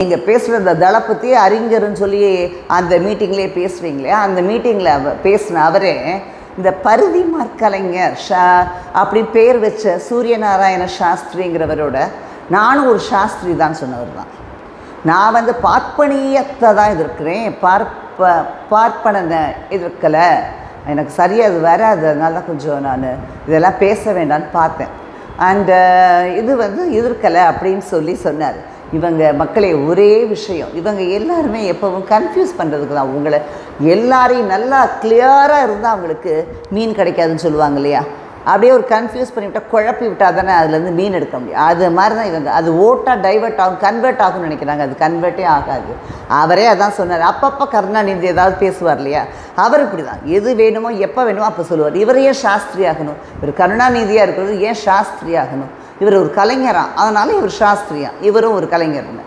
நீங்கள் பேசுகிற இந்த தளபதி அறிஞர்னு சொல்லி அந்த மீட்டிங்லேயே பேசுவீங்களே, அந்த மீட்டிங்கில் பேசின அவரே இந்த பரிதிமாற் கலைஞர் அப்படி பேர் வச்ச சூரியநாராயண சாஸ்திரிங்கிறவரோட நானும் ஒரு சாஸ்திரி தான் சொன்னவர் தான். நான் வந்து பார்ப்பனியத்தை தான் எதிர்க்கிறேன், பார்ப்பனை எதிர்க்கலை, எனக்கு சரியாக அது வராது, அதனால தான் கொஞ்சம் நான் இதெல்லாம் பேச வேண்டான்னு பார்த்தேன். அண்டு இது வந்து எதிர்க்கலை அப்படின்னு சொல்லி சொன்னார். இவங்க மக்களே ஒரே விஷயம், இவங்க எல்லாருமே எப்பவும் கன்ஃபியூஸ் பண்ணுறதுக்கு தான். உங்களை எல்லாரையும் நல்லா கிளியராக இருந்தால் அவங்களுக்கு மீன் கிடைக்காதுன்னு சொல்லுவாங்க இல்லையா, அப்படியே ஒரு கன்ஃபியூஸ் பண்ணிவிட்டால் குழப்பி விட்டால் தானே அதுலேருந்து மீன் எடுக்க முடியும். அது மாதிரி தான் இவங்க, அது ஓட்டாக டைவெர்ட் ஆகும், கன்வெர்ட் ஆகும்னு நினைக்கிறாங்க, அது கன்வெர்ட்டே ஆகாது. அவரே அதான் சொன்னார். அப்பப்போ கருணாநிதி ஏதாவது பேசுவார் இல்லையா, அவர் இப்படி தான், எது வேணுமோ எப்போ வேணுமோ அப்போ சொல்லுவார். இவர் ஏன் சாஸ்திரி ஆகணும்? இவர் கருணாநிதியாக இருக்கிறது ஏன் சாஸ்திரி ஆகணும்? இவர் ஒரு கலைஞராக, அதனால் இவர் சாஸ்திரியா, இவரும் ஒரு கலைஞர்னு.